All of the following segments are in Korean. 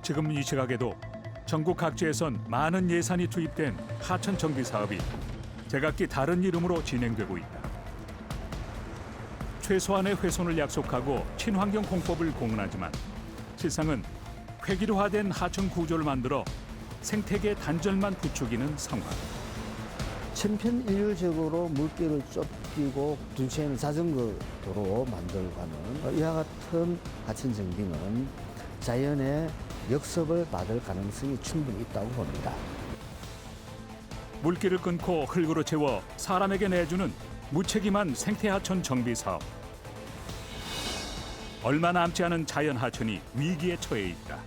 지금 이 시각에도 전국 각지에선 많은 예산이 투입된 하천 정비 사업이 제각기 다른 이름으로 진행되고 있다. 최소한의 훼손을 약속하고 친환경 공법을 공언하지만 실상은 획일화된 하천 구조를 만들어 생태계 단절만 부추기는 상황. 천편일률적으로 물길을 좁히고 둔치에는 자전거 도로 만들어가는 이와 같은 하천 정비는 자연의 역습을 받을 가능성이 충분히 있다고 봅니다. 물길을 끊고 흙으로 채워 사람에게 내주는 무책임한 생태하천 정비 사업. 얼마 남지 않은 자연 하천이 위기에 처해 있다.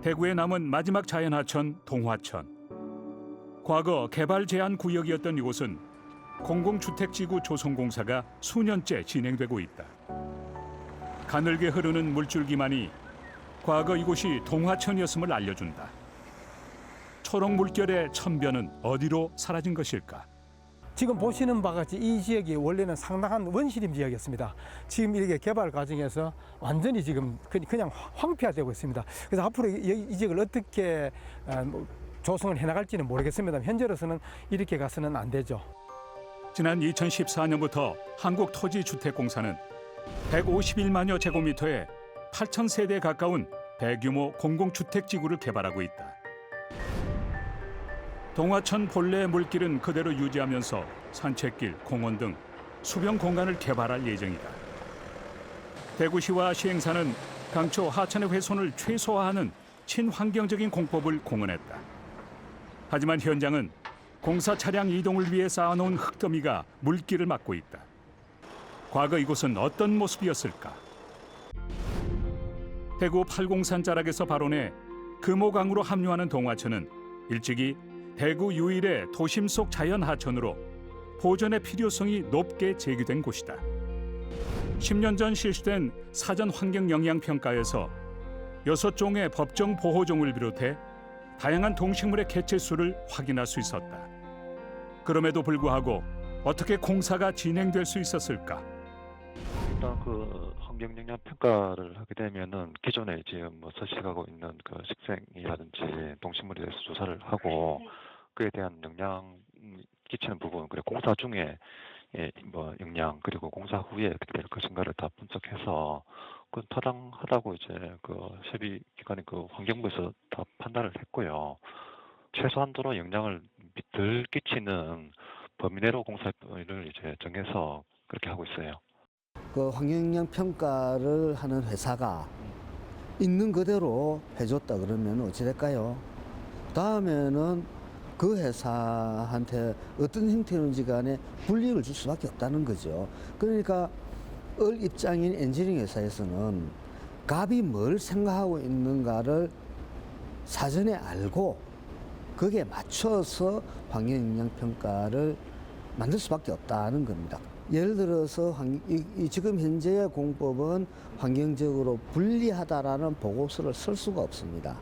대구에 남은 마지막 자연 하천 동화천. 과거 개발 제한 구역이었던 이곳은 공공주택지구 조성공사가 수년째 진행되고 있다. 가늘게 흐르는 물줄기만이 과거 이곳이 동화천이었음을 알려준다. 초록 물결의 천변은 어디로 사라진 것일까? 지금 보시는 바와 같이 이 지역이 원래는 상당한 원시림 지역이었습니다. 지금 이렇게 개발 과정에서 완전히 지금 그냥 황폐화되고 있습니다. 그래서 앞으로 이 지역을 어떻게 조성을 해나갈지는 모르겠습니다. 현재로서는 이렇게 가서는 안 되죠. 지난 2014년부터 한국토지주택공사는 151만여 제곱미터의 8,000세대에 가까운 대규모 공공주택지구를 개발하고 있다. 동화천 본래의 물길은 그대로 유지하면서 산책길, 공원 등 수변 공간을 개발할 예정이다. 대구시와 시행사는 당초 하천의 훼손을 최소화하는 친환경적인 공법을 공언했다. 하지만 현장은 공사 차량 이동을 위해 쌓아놓은 흙더미가 물길을 막고 있다. 과거 이곳은 어떤 모습이었을까? 대구 팔공산 자락에서 발원해 금호강으로 합류하는 동화천은 일찍이 대구 유일의 도심 속 자연 하천으로 보존의 필요성이 높게 제기된 곳이다. 10년 전 실시된 사전 환경 영향 평가에서 6종의 법정 보호종을 비롯해 다양한 동식물의 개체 수를 확인할 수 있었다. 그럼에도 불구하고 어떻게 공사가 진행될 수 있었을까? 일단 그 환경 영향 평가를 하게 되면은 기존에 지금 서식하고 있는 그 식생이라든지 동식물에 대해서 조사를 하고 그에 대한 영향 끼치는 부분, 그리고 공사 중에 영향, 그리고 공사 후에 어떻게 될 것인가를 다 분석해서 그 타당하다고 이제 그 협의 기관인 그 환경부에서 다 판단을 했고요. 최소한도로 영향을 덜 끼치는 범위 내로 공사를 이제 정해서 그렇게 하고 있어요. 그 환경영향 평가를 하는 회사가 있는 그대로 해줬다 그러면 어찌 될까요? 다음에는 그 회사한테 어떤 형태로든지 간에 불이익을 줄 수밖에 없다는 거죠. 그러니까 입장인 엔지니어링 회사에서는 갑이 뭘 생각하고 있는가를 사전에 알고 거기에 맞춰서 환경영향 평가를 만들 수밖에 없다는 겁니다. 예를 들어서 지금 현재의 공법은 환경적으로 불리하다라는 보고서를 쓸 수가 없습니다.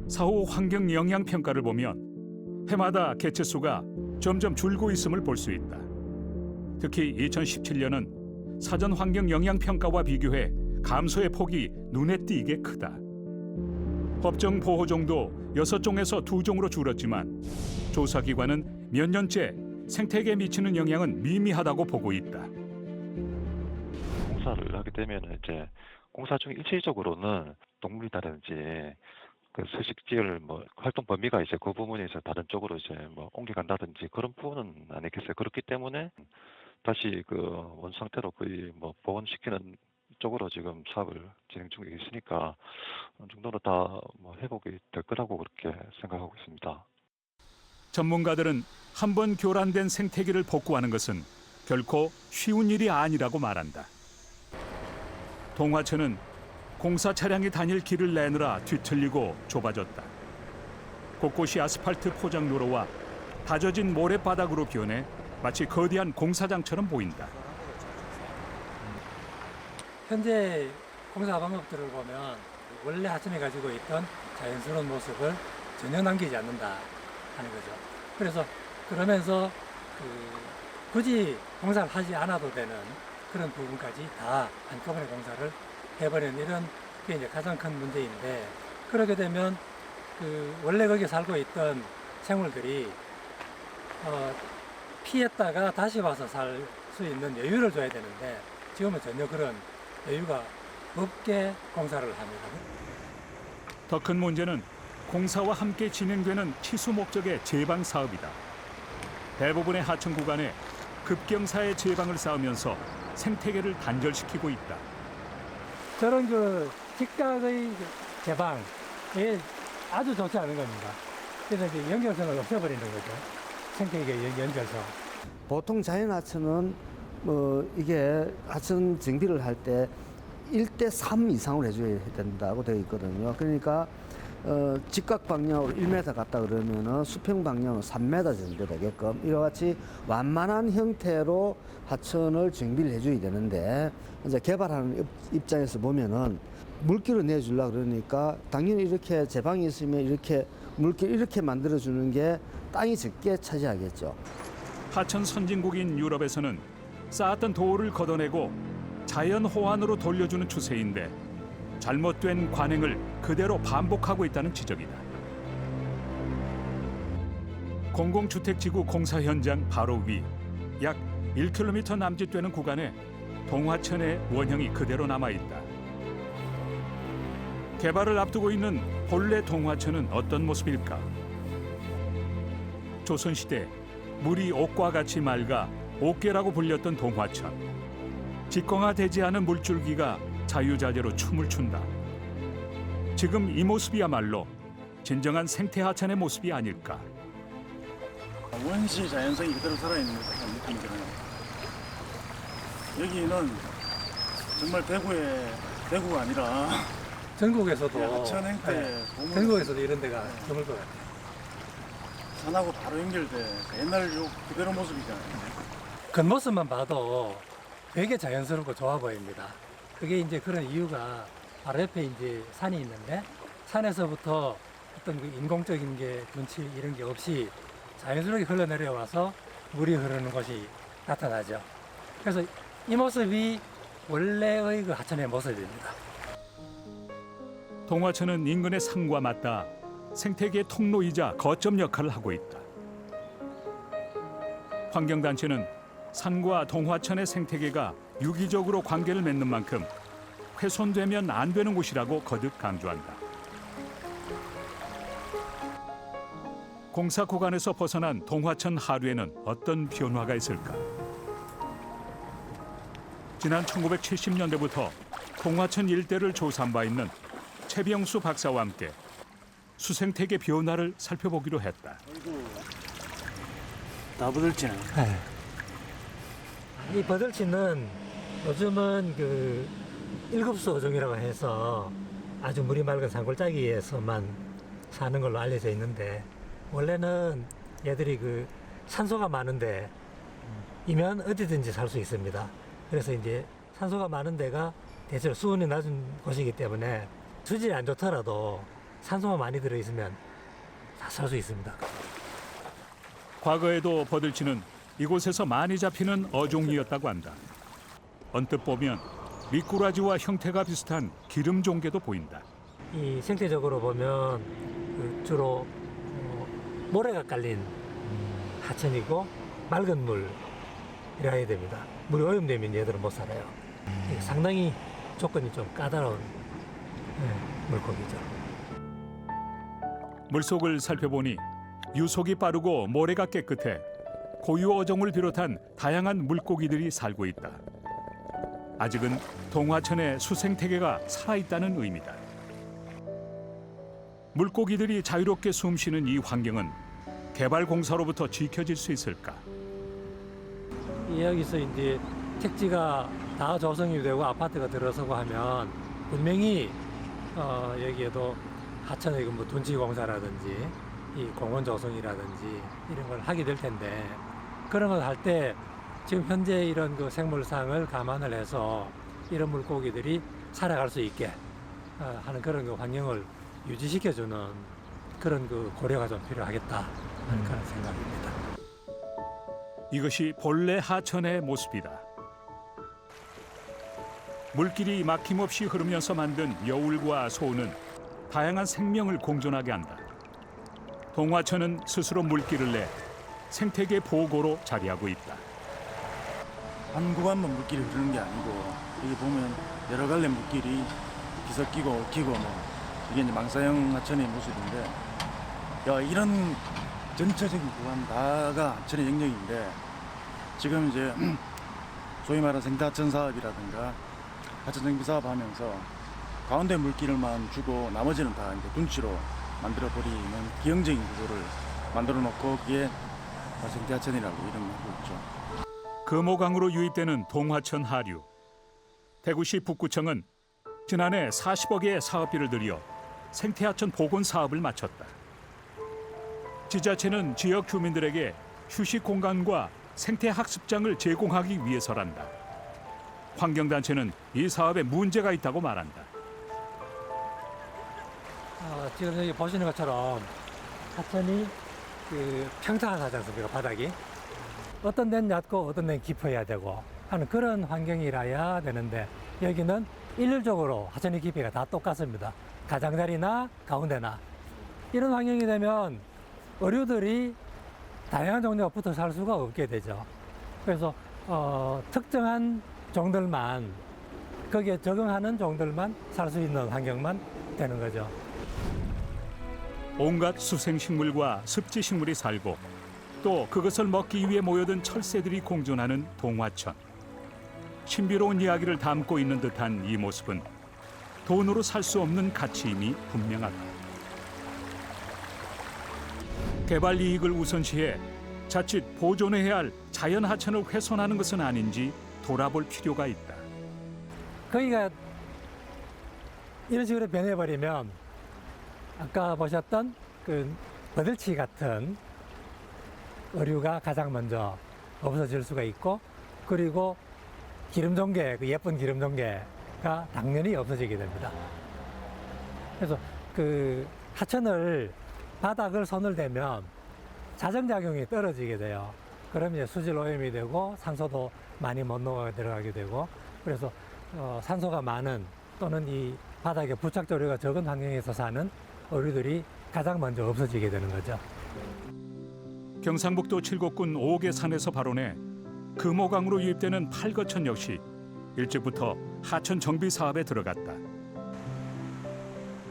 사후 환경 영향 평가를 보면 해마다 개체 수가 점점 줄고 있음을 볼 수 있다. 특히 2017년은 사전 환경 영향 평가와 비교해 감소의 폭이 눈에 띄게 크다. 법정 보호종도 6종에서 2종으로 줄었지만 조사기관은 몇 년째 생태계에 미치는 영향은 미미하다고 보고 있다. 공사를 하게 되면 이제 공사 중 일시적으로는 동물이라든지 그 서식지를 활동 범위가 이제 그 부분에 이제 다른 쪽으로 이제 옮겨간다든지 그런 부분은 아니겠어요. 그렇기 때문에 다시 그 원 상태로 거의 복원시키는 쪽으로 지금 사업을 진행 중에 있으니까 어느 정도는 다 회복이 될 거라고 그렇게 생각하고 있습니다. 전문가들은 한번 교란된 생태계를 복구하는 것은 결코 쉬운 일이 아니라고 말한다. 동화천은 공사 차량이 다닐 길을 내느라 뒤틀리고 좁아졌다. 곳곳이 아스팔트 포장도로와 다져진 모래바닥으로 변해 마치 거대한 공사장처럼 보인다. 현재 공사 방법들을 보면 원래 하천이 가지고 있던 자연스러운 모습을 전혀 남기지 않는다 하는 거죠. 그래서 그러면서 굳이 공사를 하지 않아도 되는 그런 부분까지 다 한꺼번에 공사를 해버리는 이런 게 이제 가장 큰 문제인데, 그렇게 되면 그 원래 거기에 살고 있던 생물들이 피했다가 다시 와서 살 수 있는 여유를 줘야 되는데 지금은 전혀 그런 여유가 없게 공사를 합니다. 더 큰 문제는 공사와 함께 진행되는 치수 목적의 제방 사업이다. 대부분의 하천 구간에 급경사의 제방을 쌓으면서 생태계를 단절시키고 있다. 저런 그 직각의 제방이 아주 좋지 않은 겁니다. 그래서 이제 연결성을 없애버리는 거죠. 생태계 연결성. 보통 자연하천은 이게 하천 정비를 할 때 1대3 이상으로 해줘야 된다고 되어 있거든요. 그러니까 직각 방향으로 1m 갔다 그러면은 수평 방향으로 3m 정도 되게끔 이와 같이 완만한 형태로 하천을 정비를 해줘야 되는데, 이제 개발하는 입장에서 보면은 물길을 내주려 그러니까 당연히 이렇게 제방이 있으면 이렇게 물길 이렇게 만들어주는 게 땅이 적게 차지하겠죠. 하천 선진국인 유럽에서는 쌓았던 도를 걷어내고 자연 호환으로 돌려주는 추세인데 잘못된 관행을 그대로 반복하고 있다는 지적이다. 공공주택지구 공사 현장 바로 위 약 1km 남짓되는 구간에 동화천의 원형이 그대로 남아있다. 개발을 앞두고 있는 본래 동화천은 어떤 모습일까? 조선시대 물이 옥과 같이 맑아 옥계라고 불렸던 동화천. 직광화되지 않은 물줄기가 자유자재로 춤을 춘다. 지금 이 모습이야말로 진정한 생태하천의 모습이 아닐까. 원시 자연성이 그대로 살아있는 것 같은 느낌이 들어요. 여기는 정말 대구가 아니라 전국에서도 하천 행태 네, 보면 전국에서도 이런 데가 드물 것 같아요. 산하고 바로 연결돼 옛날 요 그대로 모습이잖아요. 겉모습만 봐도 되게 자연스럽고 좋아 보입니다. 그게 이제 그런 이유가 바로 옆에 이제 산이 있는데 산에서부터 어떤 그 인공적인 게 분칠 이런 게 없이 자연스럽게 흘러내려와서 물이 흐르는 것이 나타나죠. 그래서 이 모습이 원래의 그 하천의 모습입니다. 동화천은 인근의 산과 맞닿아 생태계 통로이자 거점 역할을 하고 있다. 환경단체는 산과 동화천의 생태계가 유기적으로 관계를 맺는 만큼 훼손되면 안 되는 곳이라고 거듭 강조한다. 공사 구간에서 벗어난 동화천 하류에는 어떤 변화가 있을까? 지난 1970년대부터 동화천 일대를 조사한 바 있는 최병수 박사와 함께 수생태계 변화를 살펴보기로 했다. 아이고 다 부들지네. 이 버들치는 요즘은 그 1급수 어종이라고 해서 아주 물이 맑은 산골짜기에서만 사는 걸로 알려져 있는데, 원래는 얘들이 그 산소가 많은데 이면 어디든지 살 수 있습니다. 그래서 이제 산소가 많은 데가 대체로 수온이 낮은 곳이기 때문에 수질이 안 좋더라도 산소가 많이 들어있으면 다 살 수 있습니다. 과거에도 버들치는 이곳에서 많이 잡히는 어종이었다고 한다. 언뜻 보면 미꾸라지와 형태가 비슷한 기름종개도 보인다. 이 생태적으로 보면 그 주로 모래가 깔린 하천이고 맑은 물이라 해야 됩니다. 물이 오염되면 얘들은 못 살아요. 상당히 조건이 좀 까다로운 물고기죠. 물속을 살펴보니 유속이 빠르고 모래가 깨끗해 고유 어종을 비롯한 다양한 물고기들이 살고 있다. 아직은 동화천의 수생태계가 살아있다는 의미다. 물고기들이 자유롭게 숨쉬는 이 환경은 개발 공사로부터 지켜질 수 있을까? 여기서 이제 택지가 다 조성이 되고 아파트가 들어서고 하면 분명히 여기에도 하천의 뭐 둔치 공사라든지 이 공원 조성이라든지 이런 걸 하게 될 텐데, 그런 걸 할 때 지금 현재 이런 그 생물상을 감안을 해서 이런 물고기들이 살아갈 수 있게 하는 그런 그 환경을 유지시켜주는 그런 그 고려가 좀 필요하겠다 하는 그런 생각입니다. 이것이 본래 하천의 모습이다. 물길이 막힘없이 흐르면서 만든 여울과 소는 다양한 생명을 공존하게 한다. 동화천은 스스로 물길을 내 생태계 보호고로 자리하고 있다. 한 구간만 물길이 흐르는 게 아니고 여기 보면 여러 갈래 물길이 뒤섞이고 얽히고 뭐 이게 이제 망사형 하천의 모습인데 야 이런 전체적인 구간 다가 하천의 영역인데 지금 이제 소위 말하는 생태하천 사업이라든가 하천 정비 사업 하면서 가운데 물길만 주고 나머지는 다 이제 둔치로 만들어 버리는 기형적인 구조를 만들어 놓고 거기에 생태하천이라고 이름을 하고 있죠. 금호강으로 유입되는 동화천 하류. 대구시 북구청은 지난해 40억의 사업비를 들여 생태하천 복원 사업을 마쳤다. 지자체는 지역 주민들에게 휴식 공간과 생태학습장을 제공하기 위해서란다. 환경단체는 이 사업에 문제가 있다고 말한다. 지금 여기 보시는 것처럼 하천이 평평하지 않습니까? 바닥이. 어떤 데는 얕고 어떤 데는 깊어야 되고 하는 그런 환경이라야 되는데 여기는 일률적으로 하천의 깊이가 다 똑같습니다. 가장자리나 가운데나. 이런 환경이 되면 어류들이 다양한 종류가 붙어 살 수가 없게 되죠. 그래서 특정한 종들만 거기에 적응하는 종들만 살 수 있는 환경만 되는 거죠. 온갖 수생식물과 습지식물이 살고 또 그것을 먹기 위해 모여든 철새들이 공존하는 동화천. 신비로운 이야기를 담고 있는 듯한 이 모습은 돈으로 살 수 없는 가치임이 분명하다. 개발 이익을 우선시해 자칫 보존해야 할 자연 하천을 훼손하는 것은 아닌지 돌아볼 필요가 있다. 거기가 이런 식으로 변해버리면 아까 보셨던 그 버들치 같은 어류가 가장 먼저 없어질 수가 있고 그리고 기름종개, 그 예쁜 기름종개가 당연히 없어지게 됩니다. 그래서 그 하천을 바닥을 손을 대면 자정작용이 떨어지게 돼요. 그러면 이제 수질 오염이 되고 산소도 많이 못 녹아 들어가게 되고 그래서 산소가 많은 또는 이 바닥에 부착조류가 적은 환경에서 사는 어류들이 가장 먼저 없어지게 되는 거죠. 경상북도 칠곡군 오계산에서 발원해 금호강으로 유입되는 팔거천 역시 일찍부터 하천 정비 사업에 들어갔다.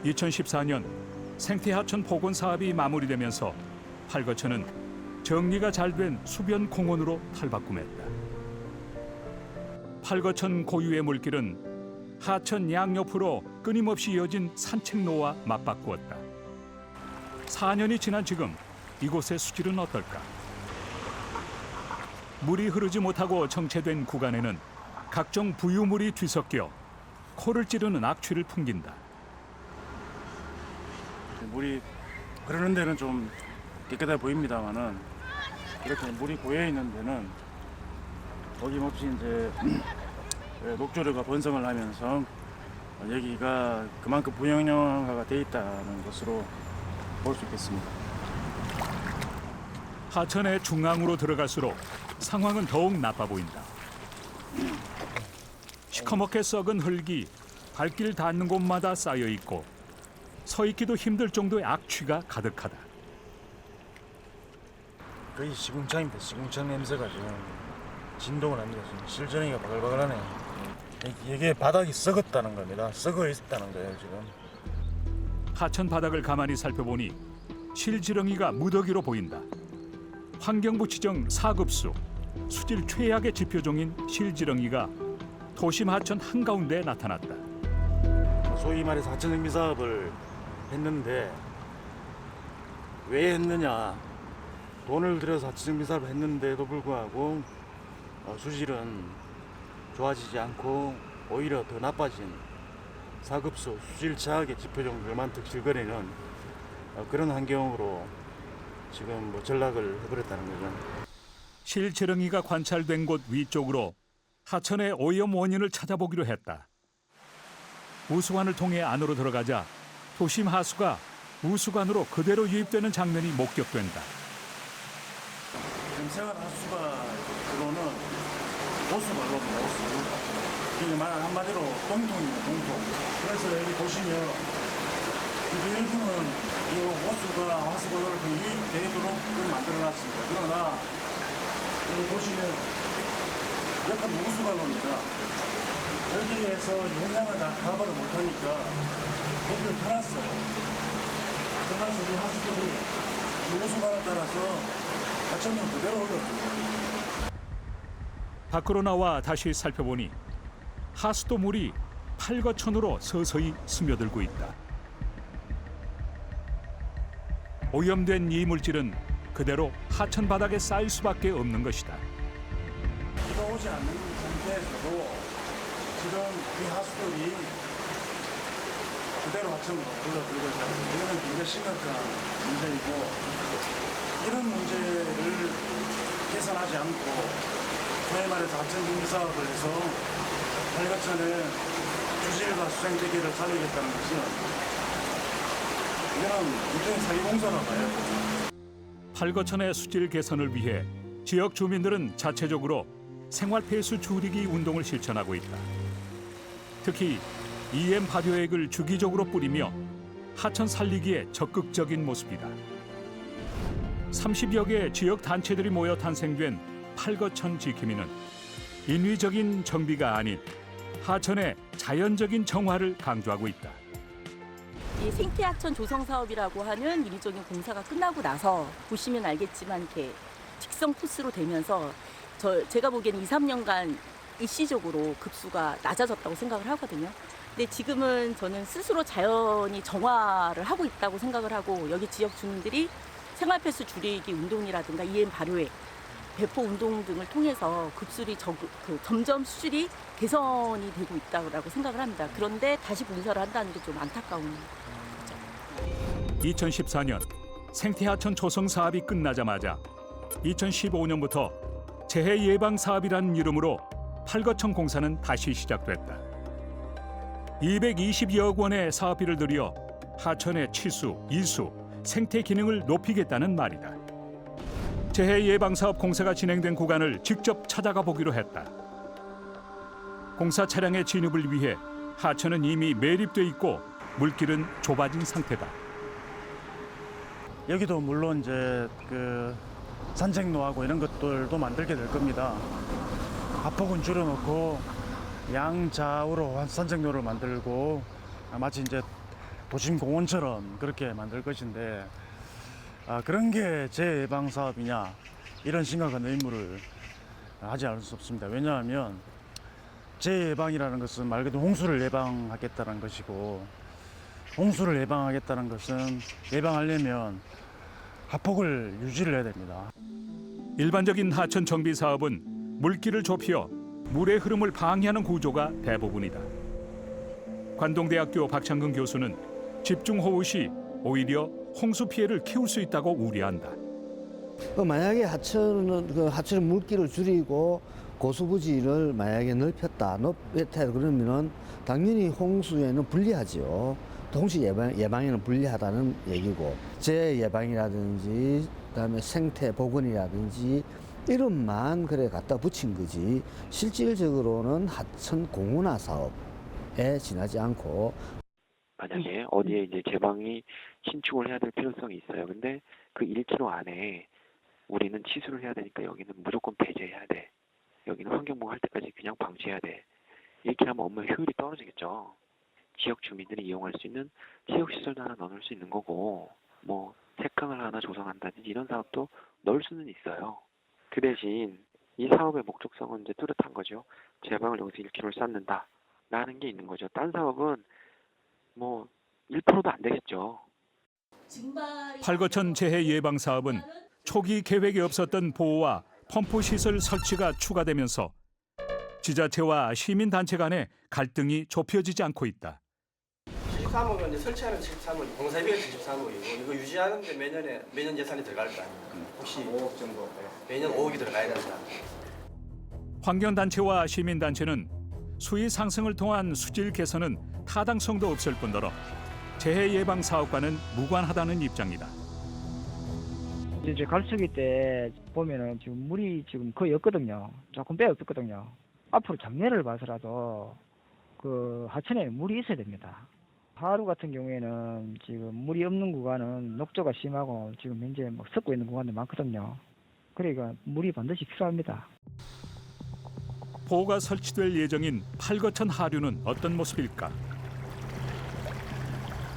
2014년 생태하천 복원 사업이 마무리되면서 팔거천은 정리가 잘 된 수변 공원으로 탈바꿈했다. 팔거천 고유의 물길은 하천 양옆으로 끊임없이 이어진 산책로와 맞바꾸었다. 4년이 지난 지금 이곳의 수질은 어떨까? 물이 흐르지 못하고 정체된 구간에는 각종 부유물이 뒤섞여 코를 찌르는 악취를 풍긴다. 물이 흐르는 데는 좀 깨끗해 보입니다만은 이렇게 물이 고여 있는 데는 어김없이 이제 녹조류가 번성을 하면서 여기가 그만큼 부영양화가 돼 있다는 것으로 볼 수 있겠습니다. 하천의 중앙으로 들어갈수록 상황은 더욱 나빠 보인다. 시커멓게 썩은 흙이 발길 닿는 곳마다 쌓여 있고 서 있기도 힘들 정도의 악취가 가득하다. 거의 시궁창입니다. 시궁창 냄새가 지금 진동을 합니다. 지금 실전이가 바글바글하네. 이게 바닥이 썩었다는 겁니다. 썩어 있다는 거예요 지금. 하천 바닥을 가만히 살펴보니 실지렁이가 무더기로 보인다. 환경부 지정 4급수 수질 최악의 지표종인 실지렁이가 도심 하천 한가운데에 나타났다. 소위 말해서 하천 정비 사업을 했는데 왜 했느냐? 돈을 들여서 하천 정비 사업을 했는데도 불구하고 수질은 좋아지지 않고 오히려 더 나빠진 4급수 수질 최악의 지표종들만 득실거리는 그런 환경으로 지금 전락을 해버렸다는 거죠. 실지렁이가 관찰된 곳 위쪽으로 하천의 오염 원인을 찾아보기로 했다. 우수관을 통해 안으로 들어가자 도심 하수가 우수관으로 그대로 유입되는 장면이 목격된다. 생활 하수가 그거는 오수 말로입니다. 오수. 이게 말 한마디로 동통입니다, 동통. 그래서 여기 보시면 일부는 이 호수가 하수구를 유입되도록 만들어놨습니다. 그러나 여기 보시면 약간 무수관로입니다. 여기에서 용량을 다 커버를 못하니까 여기를 펴놨어요. 그래서 이 하수구를 무수관을 따라서 하천을 그대로 올렸습니다. 밖으로 나와 다시 살펴보니 하수도 물이 팔거천으로 서서히 스며들고 있다. 오염된 이 물질은 그대로 하천 바닥에 쌓일 수밖에 없는 것이다. 비가 오지 않는 상태에서도 지금 이 하수들이 그대로 하천으로 흘러들고 있습니다. 이거는 굉장히 심각한 문제이고 이런 문제를 개선하지 않고 소위 말해서 하천 정비 사업을 해서 팔거천의 주질과 수생태계를 살리겠다는 것은 이거는 일종의 사기공사라고 봐요. 팔거천의 수질 개선을 위해 지역 주민들은 자체적으로 생활폐수 줄이기 운동을 실천하고 있다. 특히 EM 발효액을 주기적으로 뿌리며 하천 살리기에 적극적인 모습이다. 30여 개 지역 단체들이 모여 탄생된 팔거천 지킴이는 인위적인 정비가 아닌 하천의 자연적인 정화를 강조하고 있다. 이 생태하천 조성 사업이라고 하는 인위적인 공사가 끝나고 나서 보시면 알겠지만 이렇게 직선 코스로 되면서 제가 보기에는 2, 3년간 일시적으로 급수가 낮아졌다고 생각을 하거든요. 근데 지금은 저는 스스로 자연이 정화를 하고 있다고 생각을 하고 여기 지역 주민들이 생활폐수 줄이기 운동이라든가 EM 발효액 배포 운동 등을 통해서 급수리 점점 수질이 개선이 되고 있다고 생각을 합니다. 그런데 다시 공사를 한다는 게 좀 안타까운 거죠. 2014년 생태하천 조성 사업이 끝나자마자 2015년부터 재해 예방 사업이라는 이름으로 팔거천 공사는 다시 시작됐다. 220여억 원의 사업비를 들여 하천의 치수, 이수, 생태 기능을 높이겠다는 말이다. 재해 예방 사업 공사가 진행된 구간을 직접 찾아가 보기로 했다. 공사 차량의 진입을 위해 하천은 이미 매립돼 있고 물길은 좁아진 상태다. 여기도 물론 이제 그 산책로하고 이런 것들도 만들게 될 겁니다. 하폭은 줄여놓고 양좌우로 산책로를 만들고 마치 이제 도심 공원처럼 그렇게 만들 것인데 그런 게 재예방 사업이냐 이런 심각한 의무를 하지 않을 수 없습니다. 왜냐하면 재예방이라는 것은 말 그대로 홍수를 예방하겠다는 것이고 홍수를 예방하겠다는 것은 예방하려면 하폭을 유지를 해야 됩니다. 일반적인 하천 정비 사업은 물길을 좁혀 물의 흐름을 방해하는 구조가 대부분이다. 관동대학교 박창근 교수는 집중호우 시 오히려 홍수 피해를 키울 수 있다고 우려한다. 만약에 하천의 물길을 줄이고 고수부지를 만약에 넓혔다 그러면은 당연히 홍수에는 불리하죠. 홍수 예방에는 불리하다는 얘기고 재해 예방이라든지 그다음에 생태 복원이라든지 이름만 그래 갖다 붙인 거지 실질적으로는 하천 공원화 사업에 지나지 않고 만약에 어디에 이제 제방이 신축을 해야 될 필요성이 있어요. 근데 그 1km 안에 우리는 치수를 해야 되니까 여기는 무조건 배제해야 돼. 여기는 환경보호 할 때까지 그냥 방치해야 돼. 이렇게 하면 업무 효율이 떨어지겠죠. 지역 주민들이 이용할 수 있는 체육시설도 하나 넣을 수 있는 거고 뭐 색강을 하나 조성한다든지 이런 사업도 넣을 수는 있어요. 그 대신 이 사업의 목적성은 이제 뚜렷한 거죠. 제방을 여기서 1km를 쌓는다 라는 게 있는 거죠. 딴 사업은 뭐 1%도 안 되겠죠. 팔거천 재해 예방 사업은 초기 계획에 없었던 보호와 펌프 시설 설치가 추가되면서 지자체와 시민단체 간의 갈등이 좁혀지지 않고 있다. 73억은 이제 설치하는 73억, 공사비가 73억이고 이거 유지하는데 매년 예산이 들어갈 거 아니에요. 혹시 5억 정도 매년 5억이 들어가야 된다. 환경단체와 시민단체는 수위 상승을 통한 수질 개선은 타당성도 없을 뿐더러 재해 예방 사업과는 무관하다는 입장이다. 이제 갈수기 때 보면은 지금 물이 지금 거의 없거든요. 조금 빼었거든요. 앞으로 장래를 봐서라도 그 하천에 물이 있어야 됩니다. 하루 같은 경우에는 지금 물이 없는 구간은 녹조가 심하고 지금 현재 막 섞고 있는 구간도 많거든요. 그러니까 물이 반드시 필요합니다. 보호가 설치될 예정인 팔거천 하류는 어떤 모습일까?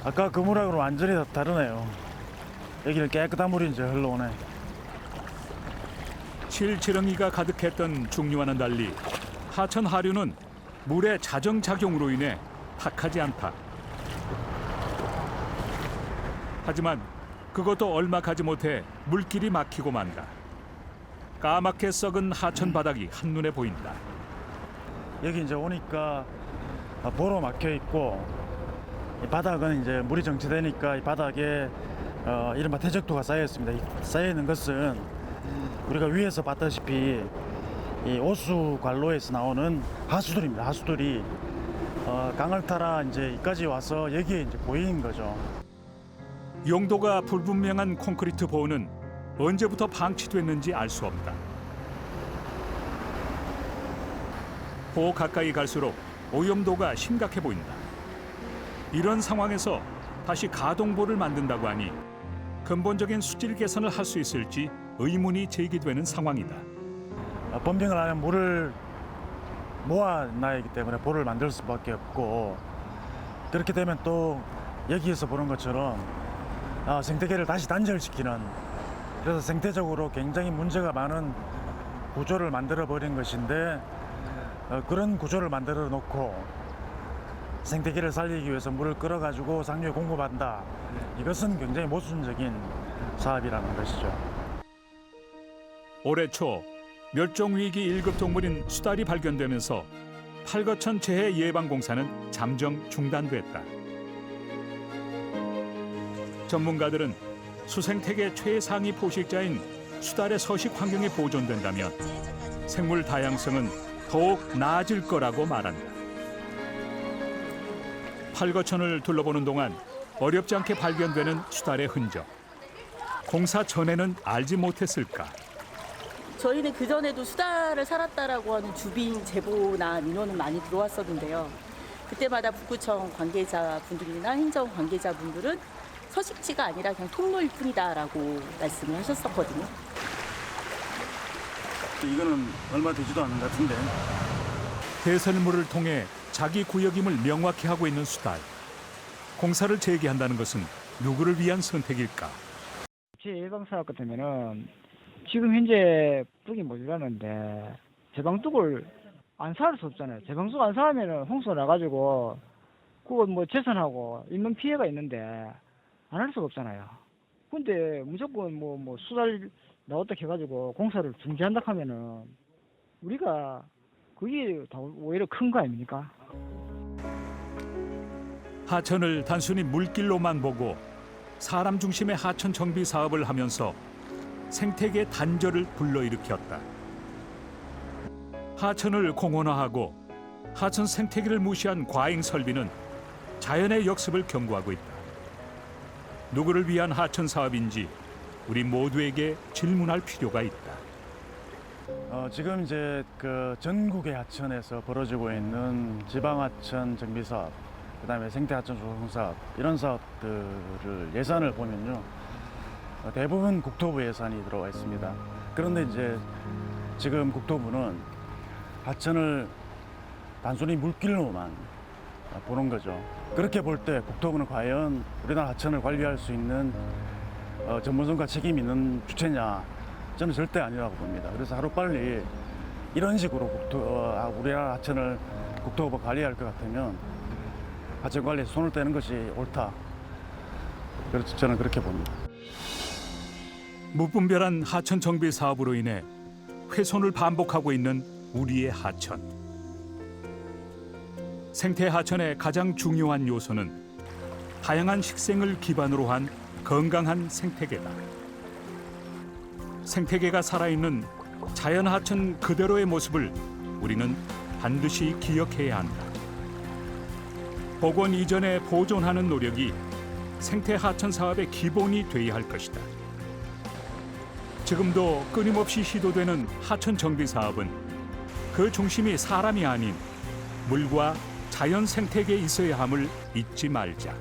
아까 그 물하고는 완전히 다르네요. 여기는 깨끗한 물이 이제 흘러오네. 실지렁이가 가득했던 중류와는 달리 하천 하류는 물의 자정작용으로 인해 탁하지 않다. 하지만 그것도 얼마 가지 못해 물길이 막히고 만다. 까맣게 썩은 하천 바닥이 한눈에 보인다. 여기 이제 오니까 보로 막혀 있고 이 바닥은 이제 물이 정체되니까 이 바닥에 이른바 퇴적토가 쌓여 있습니다. 이 쌓여 있는 것은 우리가 위에서 봤다시피 이 오수 관로에서 나오는 하수들입니다. 하수들이 강을 따라 이제 여기까지 와서 여기에 이제 고인 거죠. 용도가 불분명한 콘크리트 보호는 언제부터 방치됐는지 알 수 없다. 보호 가까이 갈수록 오염도가 심각해 보인다. 이런 상황에서 다시 가동보를 만든다고 하니 근본적인 수질 개선을 할 수 있을지 의문이 제기되는 상황이다. 범핑을 하면 물을 모아놔야 하기 때문에 보를 만들 수밖에 없고 그렇게 되면 또 여기에서 보는 것처럼 생태계를 다시 단절시키는 그래서 생태적으로 굉장히 문제가 많은 구조를 만들어 버린 것인데 그런 구조를 만들어 놓고 생태계를 살리기 위해서 물을 끌어가지고 상류에 공급한다. 이것은 굉장히 모순적인 사업이라는 것이죠. 올해 초 멸종위기 1급 동물인 수달이 발견되면서 팔거천 재해 예방 공사는 잠정 중단됐다. 전문가들은 수생태계 최상위 포식자인 수달의 서식 환경이 보존된다면 생물 다양성은 더욱 나아질 거라고 말한다. 팔거천을 둘러보는 동안 어렵지 않게 발견되는 수달의 흔적. 공사 전에는 알지 못했을까? 저희는 그전에도 수달을 살았다라고 하는 주민 제보나 민원은 많이 들어왔었는데요. 그때마다 북구청 관계자분들이나 행정 관계자분들은 서식지가 아니라 그냥 통로일 뿐이다라고 말씀을 하셨었거든요. 이거는 얼마 되지도 않은 것 같은데. 배설물을 통해 자기 구역임을 명확히 하고 있는 수달. 공사를 재개한다는 것은 누구를 위한 선택일까? 재예방 사업 같으면은 지금 현재 뚝이 모자라는데 제방뚝을 안 살 수 없잖아요. 제방뚝 안 사면은 홍수 나가지고 그거 뭐 재산하고 인명 피해가 있는데 안 할 수가 없잖아요. 근데 무조건 뭐 수달 나왔다 해가지고 공사를 중지한다 하면은 우리가 그게 더 오히려 큰 거 아닙니까? 하천을 단순히 물길로만 보고 사람 중심의 하천 정비 사업을 하면서 생태계 단절을 불러일으켰다. 하천을 공원화하고 하천 생태계를 무시한 과잉 설비는 자연의 역습을 경고하고 있다. 누구를 위한 하천 사업인지 우리 모두에게 질문할 필요가 있다. 지금 이제 그 전국의 하천에서 벌어지고 있는 지방하천 정비 사업, 그다음에 생태하천 조성 사업 이런 사업들을 예산을 보면요. 대부분 국토부 예산이 들어와 있습니다. 그런데 이제 지금 국토부는 하천을 단순히 물길로만 보는 거죠. 그렇게 볼 때 국토부는 과연 우리나라 하천을 관리할 수 있는 전문성과 책임 있는 주체냐? 저는 절대 아니라고 봅니다. 그래서 하루빨리 이런 식으로 우리나라 하천을 국토부가 관리할 것 같으면 하천 관리에 손을 떼는 것이 옳다. 그래서 저는 그렇게 봅니다. 무분별한 하천 정비 사업으로 인해 훼손을 반복하고 있는 우리의 하천. 생태 하천의 가장 중요한 요소는 다양한 식생을 기반으로 한 건강한 생태계다. 생태계가 살아있는 자연 하천 그대로의 모습을 우리는 반드시 기억해야 한다. 복원 이전에 보존하는 노력이 생태 하천 사업의 기본이 되어야 할 것이다. 지금도 끊임없이 시도되는 하천 정비 사업은 그 중심이 사람이 아닌 물과 자연 생태계에 있어야 함을 잊지 말자.